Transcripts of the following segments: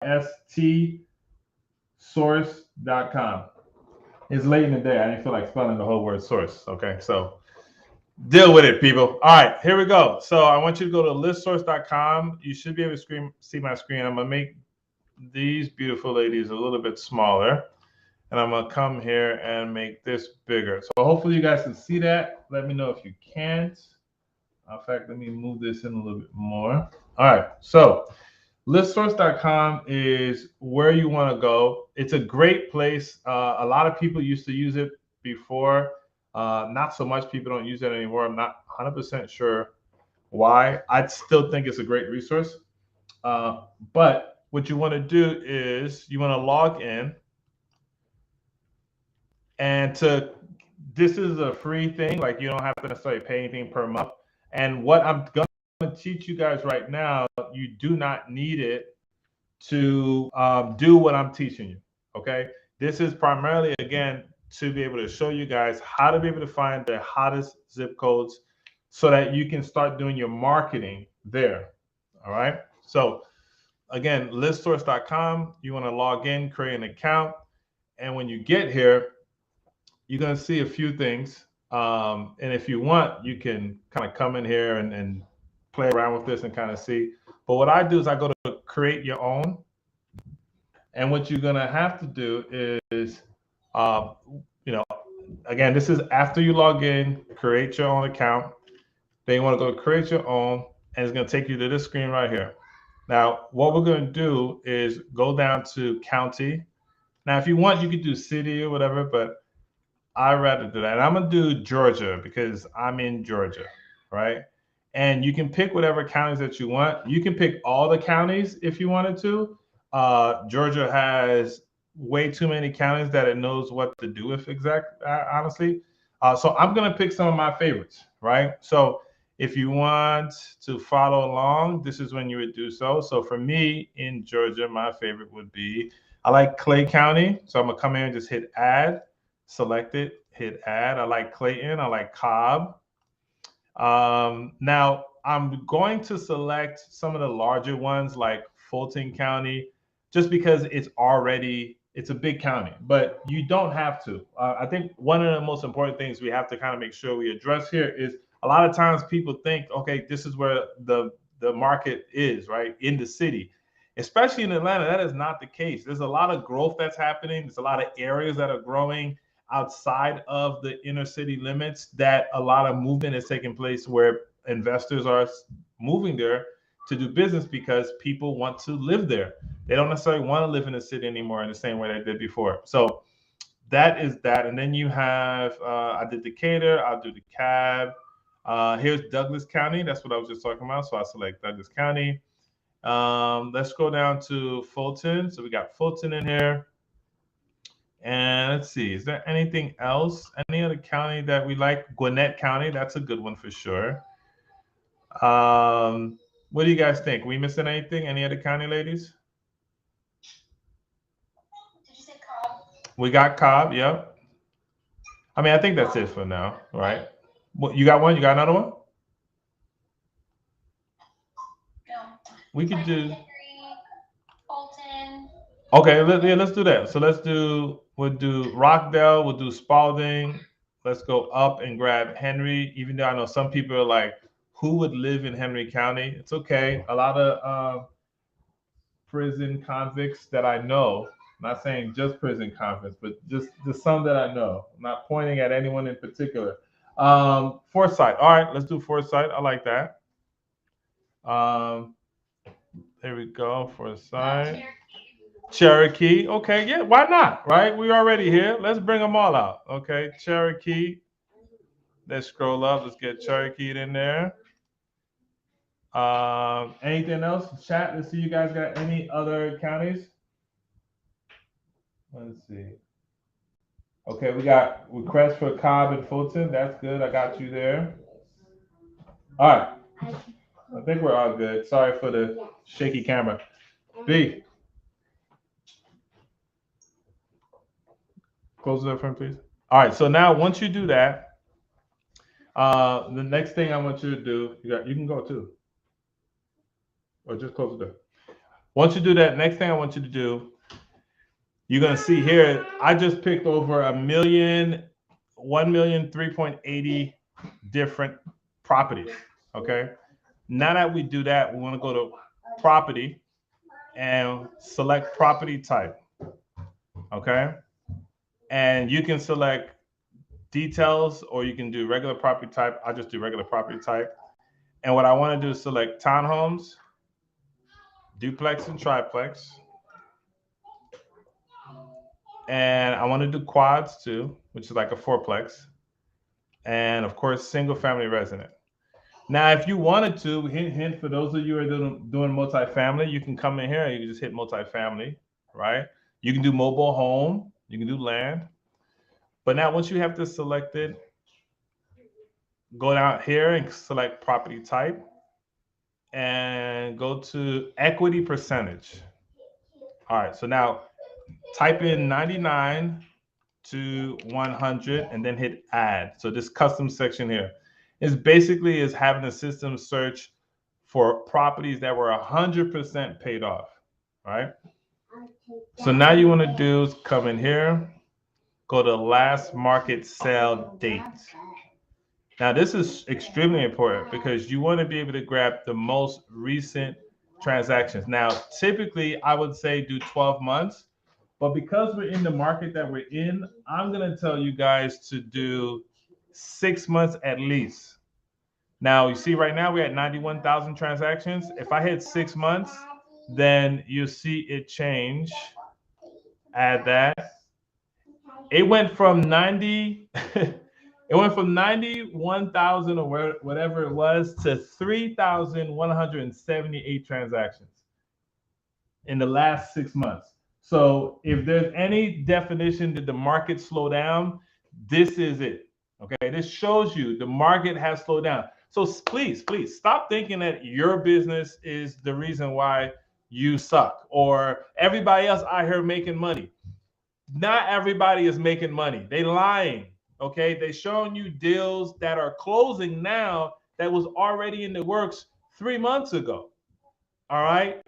listsource.com. It's late in the day. I didn't feel like spelling the whole word source. Okay, so deal with it, people. All right, here we go. So I want you to go to listsource.com. You should be able to see my screen. I'm gonna make these beautiful ladies a little bit smaller, and I'm gonna come here and make this bigger. So hopefully you guys can see that. Let me know if you can't. In fact, let me move this in a little bit more. All right, so listsource.com is where you want to go. It's a great place. A lot of people used to use it before. Not so much people don't use it anymore. I'm not 100% sure why. I still think it's a great resource. But what you want to do is you want to log in, and this is a free thing. Like, you don't have to necessarily pay anything per month. And what I'm going to teach you guys right now, you do not need it to do what I'm teaching you. Okay, this is primarily, again, to be able to show you guys how to be able to find the hottest zip codes so that you can start doing your marketing there. All right, so again, listsource.com, you want to log in, create an account, and when you get here, you're going to see a few things. And if you want, you can kind of come in here and play around with this and kind of see. But what I do is I go to create your own. And what you're going to have to do is, uh, you know, again, this is after you log in, create your own account. Then you want to go create your own, and it's going to take you to this screen right here. Now, what we're going to do is go down to county. Now, if you want, you could do city or whatever, but I'd rather do that. And I'm going to do Georgia because I'm in Georgia, right? And you can pick whatever counties that you want. You can pick all the counties if you wanted to. Georgia has way too many counties that it knows what to do with honestly. So I'm going to pick some of my favorites, right? So if you want to follow along, this is when you would do so. So for me in Georgia, my favorite would be, I like Clay County. So I'm going to come here and just hit add, select it, hit add. I like Clayton. I like Cobb. Now I'm going to select some of the larger ones like Fulton County, just because it's a big county, but you don't have to. I think one of the most important things we have to kind of make sure we address here is a lot of times people think, okay, this is where the market is, right, in the city. Especially in Atlanta, that is not the case. There's a lot of growth that's happening. There's a lot of areas that are growing outside of the inner city limits, that a lot of movement is taking place where investors are moving there to do business because people want to live there. They don't necessarily want to live in the city anymore in the same way they did before. So that is that. And then you have, I did Decatur, I'll do DeKalb. Here's Douglas County. That's what I was just talking about. So I select Douglas County. Let's go down to Fulton. So we got Fulton in here. And let's see, is there anything else? Any other county that we like? Gwinnett County, that's a good one for sure. What do you guys think? We missing anything? Any other county, ladies? Did you say Cobb? We got Cobb, yep. I mean, I think that's it for now, right? What, you got one? You got another one? No. We could do. Fulton. Okay, let's do that. So we'll do Rockdale, we'll do Spalding. Let's go up and grab Henry, even though I know some people are like, who would live in Henry County? It's okay. A lot of prison convicts that I know, I'm not saying just prison convicts, but just some that I know. I'm not pointing at anyone in particular. Forsyth. All right, let's do Forsyth. I like that. Um, there we go, Forsyth. Cherokee. Okay, yeah, why not? Right? We're already here. Let's bring them all out. Okay, Cherokee. Let's scroll up. Let's get Cherokee in there. Anything else? Chat. Let's see. You guys got any other counties? Let's see. Okay, we got requests for Cobb and Fulton. That's good. I got you there. All right. I think we're all good. Sorry for the shaky camera. B. Close the door for me, please. All right. So now, once you do that, the next thing I want you to do, you can go too, or just close the door. Once you do that, next thing I want you to do, you're gonna see here, I just picked over 1,000,000, 3.80 different properties. Okay. Now that we do that, we want to go to property and select property type. Okay. And you can select details or you can do regular property type. I'll just do regular property type. And what I want to do is select townhomes, duplex, and triplex. And I want to do quads too, which is like a fourplex. And of course, single family resident. Now, if you wanted to, hint for those of you who are doing multifamily, you can come in here and you can just hit multifamily, right? You can do mobile home, you can do land. But now once you have this selected, go down here and select property type and go to equity percentage. All right, so now type in 99 to 100 and then hit add. So this custom section here is basically is having the system search for properties that were 100% paid off, right? So now you want to do is come in here, go to last market sale date. Now this is extremely important because you want to be able to grab the most recent transactions. Now, typically I would say do 12 months, but because we're in the market that we're in, I'm going to tell you guys to do 6 months at least. Now, you see right now we're at 91,000 transactions. If I hit 6 months, then you see it change. Add that. It went from 90 it went from 91,000 or whatever it was to 3,178 transactions in the last 6 months. So if there's any definition that the market slowed down, this is it. Okay, this shows you the market has slowed down. So please stop thinking that your business is the reason why you suck or everybody else out here making money. Not everybody is making money. They lying. Okay, they showing you deals that are closing now that was already in the works 3 months ago. All right,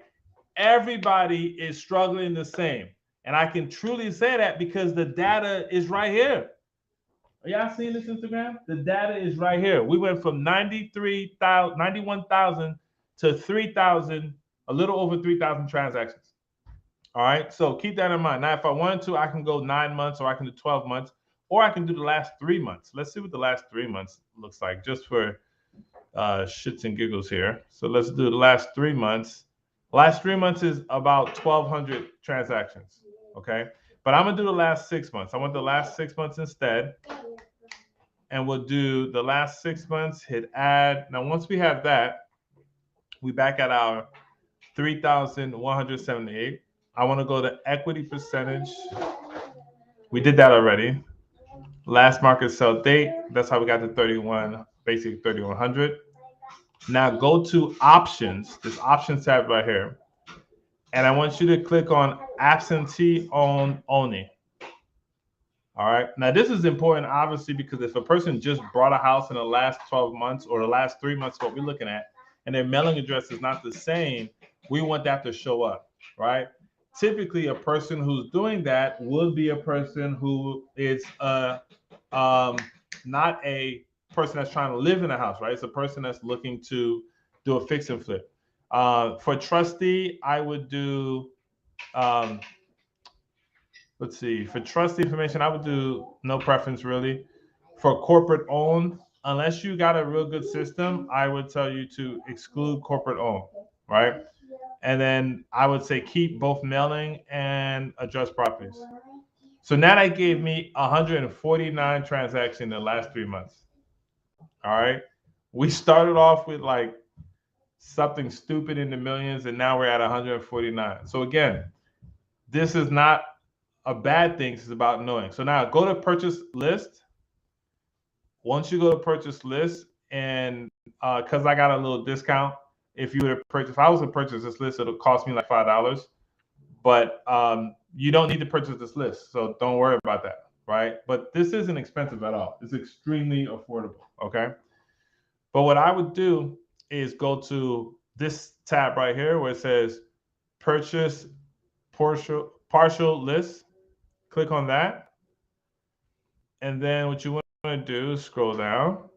everybody is struggling the same, and I can truly say that because the data is right here. Are y'all seeing this Instagram? The data is right here. We went from 91,000 to 3,000, a little over 3,000 transactions. All right, so keep that in mind. Now, if I wanted to, I can go 9 months, or I can do 12 months, or I can do the last 3 months. Let's see what the last 3 months looks like, just for shits and giggles here. So let's do the last 3 months. Last 3 months is about 1,200 transactions. Okay, but I'm gonna do the last 6 months. I want the last 6 months instead, and we'll do the last 6 months. Hit add. Now, once we have that, we back at our 3,178. I want to go to equity percentage. We did that already. Last market sell date. That's how we got to 31, basically 3,100. Now go to options, this options tab right here. And I want you to click on absentee owned only. All right. Now this is important, obviously, because if a person just bought a house in the last 12 months or the last 3 months, what we're looking at, and their mailing address is not the same, we want that to show up, right? Typically, a person who's doing that will be a person who is not a person that's trying to live in a house, right? It's a person that's looking to do a fix and flip. For trustee, I would do, let's see, for trustee information, I would do no preference really. For corporate owned, unless you got a real good system, I would tell you to exclude corporate owned, right? And then I would say keep both mailing and address properties. So now that gave me 149 transactions in the last 3 months. All right. We started off with like something stupid in the millions, and now we're at 149. So again, this is not a bad thing. It's about knowing. So now go to purchase list. Once you go to purchase list, and because I got a little discount, if you were to purchase, if I was to purchase this list, it'll cost me like $5. But you don't need to purchase this list, so don't worry about that, right? But this isn't expensive at all. It's extremely affordable, okay? But what I would do is go to this tab right here where it says purchase partial list. Click on that. And then what you want to do is scroll down.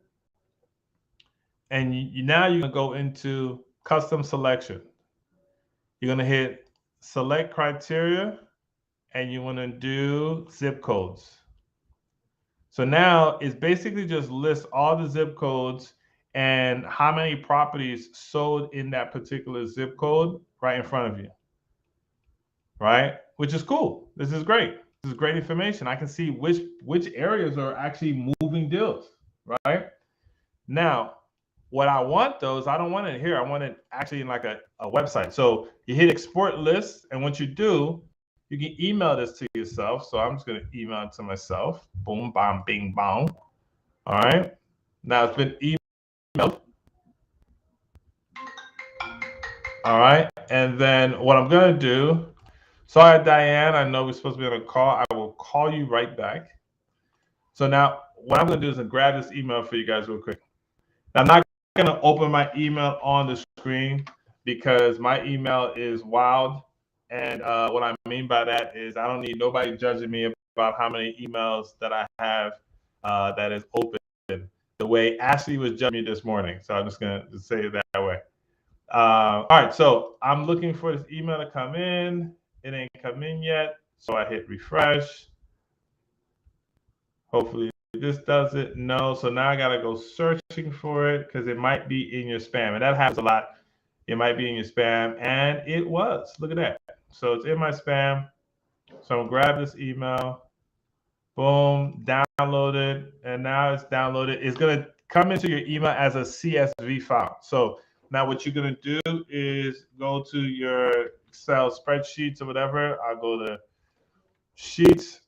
And now you're going to go into custom selection. You're going to hit select criteria and you want to do zip codes. So now it's basically just lists all the zip codes and how many properties sold in that particular zip code right in front of you. Right? Which is cool. This is great. This is great information. I can see which areas are actually moving deals, right? Now, what I want though is I don't want it here. I want it actually in like a website. So you hit export list, and once you do, you can email this to yourself. So I'm just going to email it to myself. Boom, bam, bing, bong. All right. Now it's been emailed. All right. And then what I'm going to do, sorry, Diane, I know we're supposed to be on a call. I will call you right back. So now what I'm going to do is grab this email for you guys real quick. Now, I'm not going to open my email on the screen because my email is wild. And what I mean by that is I don't need nobody judging me about how many emails that I have that is open the way Ashley was judging me this morning. So I'm just going to say it that way. All right, so I'm looking for this email to come in. It ain't come in yet. So I hit refresh. Hopefully this does it. No. So now I got to go searching for it because it might be in your spam. And that happens a lot. It might be in your spam. And it was. Look at that. So it's in my spam. So I'm going to grab this email. Boom. Download it. And now it's downloaded. It's going to come into your email as a CSV file. So now what you're going to do is go to your Excel spreadsheets or whatever. I'll go to Sheets.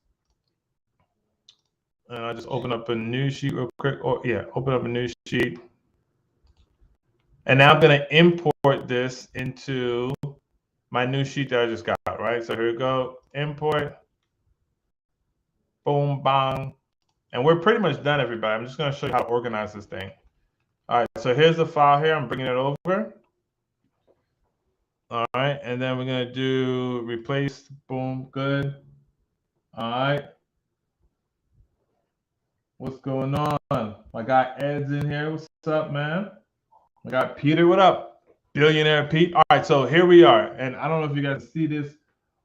And I'll just open up a new sheet real quick. Open up a new sheet. And now I'm going to import this into my new sheet that I just got, right? So here we go. Import. Boom, bang. And we're pretty much done, everybody. I'm just going to show you how to organize this thing. All right, so here's the file here. I'm bringing it over. All right, and then we're going to do replace. Boom, good. All right. What's going on? My guy Ed's in here. What's up, man? I got Peter. What up? Billionaire Pete. All right, so here we are. And I don't know if you guys see this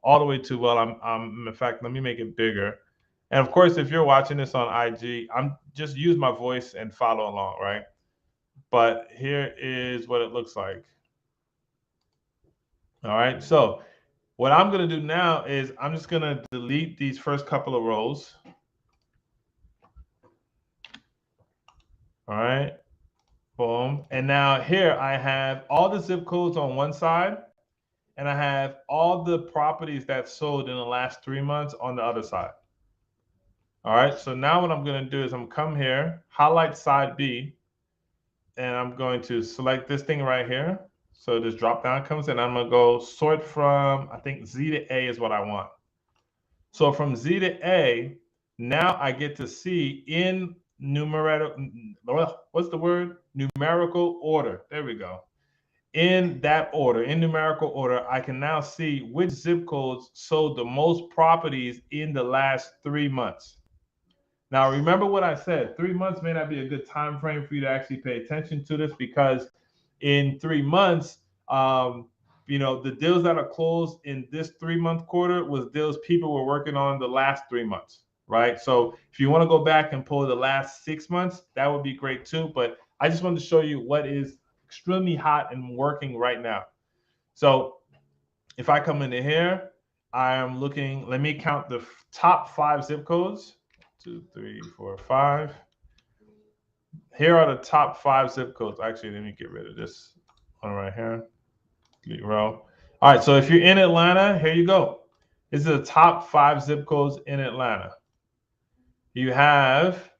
all the way too well. In fact, let me make it bigger. And of course, if you're watching this on IG, I'm just use my voice and follow along, right? But here is what it looks like. All right, so what I'm going to do now is I'm just going to delete these first couple of rows. All right, boom. And now here I have all the zip codes on one side, and I have all the properties that sold in the last 3 months on the other side. All right, so now what I'm going to do is I'm come here, highlight side B, and I'm going to select this thing right here. So this drop down comes in. I'm going to go sort from, I think Z to A is what I want. So from Z to A, now I get to see in numerical, what's the word? Numerical order. There we go. In that order, in numerical order, I can now see which zip codes sold the most properties in the last 3 months. Now, remember what I said, 3 months may not be a good time frame for you to actually pay attention to this because in 3 months, the deals that are closed in this 3-month quarter was deals people were working on the last 3 months, right? So if you want to go back and pull the last 6 months, that would be great too. But I just wanted to show you what is extremely hot and working right now. So if I come into here, I am looking, let me count the top 5 zip codes. 2, 3, 4, 5. Here are the top 5 zip codes. Actually, let me get rid of this one right here. Delete row. All right, so if you're in Atlanta, here you go. This is the top 5 zip codes in Atlanta. You have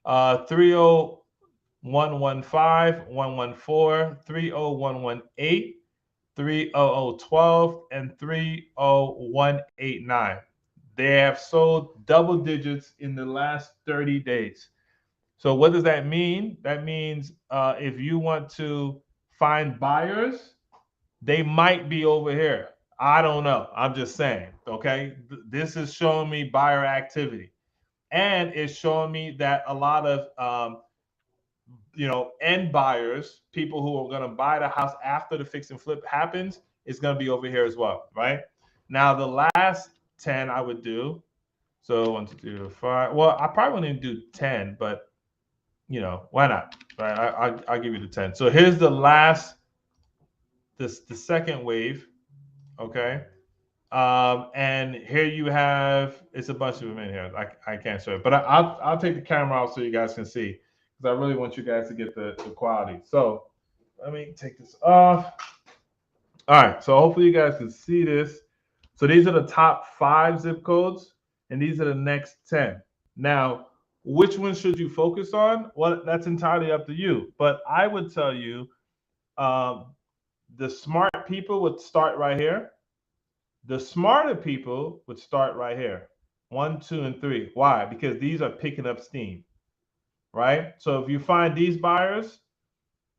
30115, 114, 30118, 30012, and 30189. They have sold double digits in the last 30 days. So what does that mean? That means if you want to find buyers, they might be over here. I don't know. I'm just saying. Okay, this is showing me buyer activity, and it's showing me that a lot of end buyers, people who are going to buy the house after the fix and flip happens, is going to be over here as well, right? Now the last 10 I would do. So 1, 2, 3, 4, 5. Well, I probably wouldn't do 10, but why not? Right? I'll give you the 10. So here's the last, this the second wave. Okay. And here you have, it's a bunch of them in here. I can't show it, but I'll take the camera off so you guys can see, because I really want you guys to get the quality. So let me take this off. All right, so hopefully you guys can see this. So these are the top 5 zip codes, and these are the next 10. Now, which one should you focus on? Well, that's entirely up to you. But I would tell you, um, the smart people would start right here. The smarter people would start right here. 1, 2, and 3. Why? Because these are picking up steam, right? So if you find these buyers,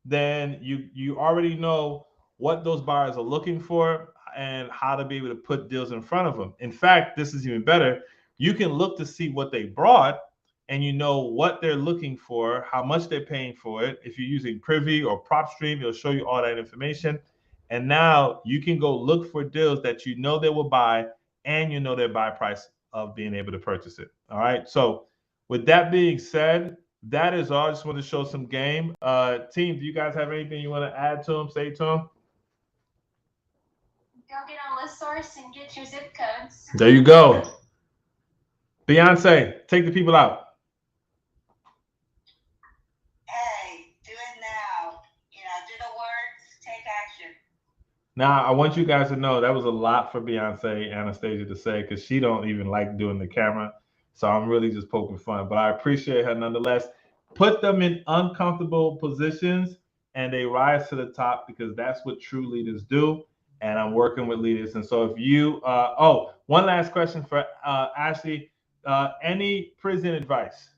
then you already know what those buyers are looking for and how to be able to put deals in front of them. In fact, this is even better. You can look to see what they brought, and you know what they're looking for, how much they're paying for it. If you're using Privy or PropStream, it'll show you all that information. And now you can go look for deals that you know they will buy, and you know their buy price of being able to purchase it. All right. So with that being said, that is all. I just want to show some game. Team, do you guys have anything you want to add to them? Say to them. Go get on list source and get your zip codes. There you go. Beyonce, take the people out. Hey, do it now. Do the words, take action. Now, I want you guys to know that was a lot for Beyonce Anastasia to say, because she don't even like doing the camera. So I'm really just poking fun, but I appreciate her nonetheless. Put them in uncomfortable positions and they rise to the top, because that's what true leaders do. And I'm working with leaders. And so if you, one last question for Ashley. Any prison advice?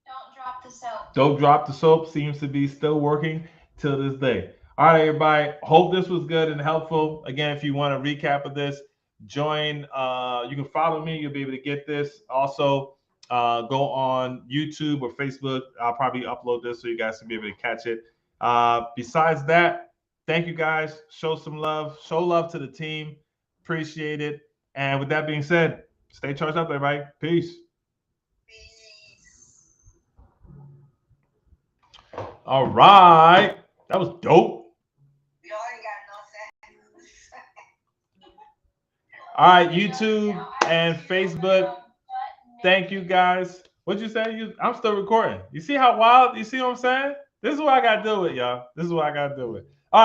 Don't drop the soap. Don't drop the soap seems to be still working till this day. All right, everybody. Hope this was good and helpful. Again, if you want a recap of this, join. You can follow me. You'll be able to get this. Also, go on YouTube or Facebook. I'll probably upload this so you guys can be able to catch it. Besides that, thank you guys. Show some love. Show love to the team. Appreciate it. And with that being said, stay charged up, everybody. Peace. Peace. All right. That was dope. Y'all ain't got no sense. All right, YouTube and Facebook. Thank you guys. What'd you say? I'm still recording. You see how wild? You see what I'm saying? This is what I got to do with, y'all. This is what I got to do with.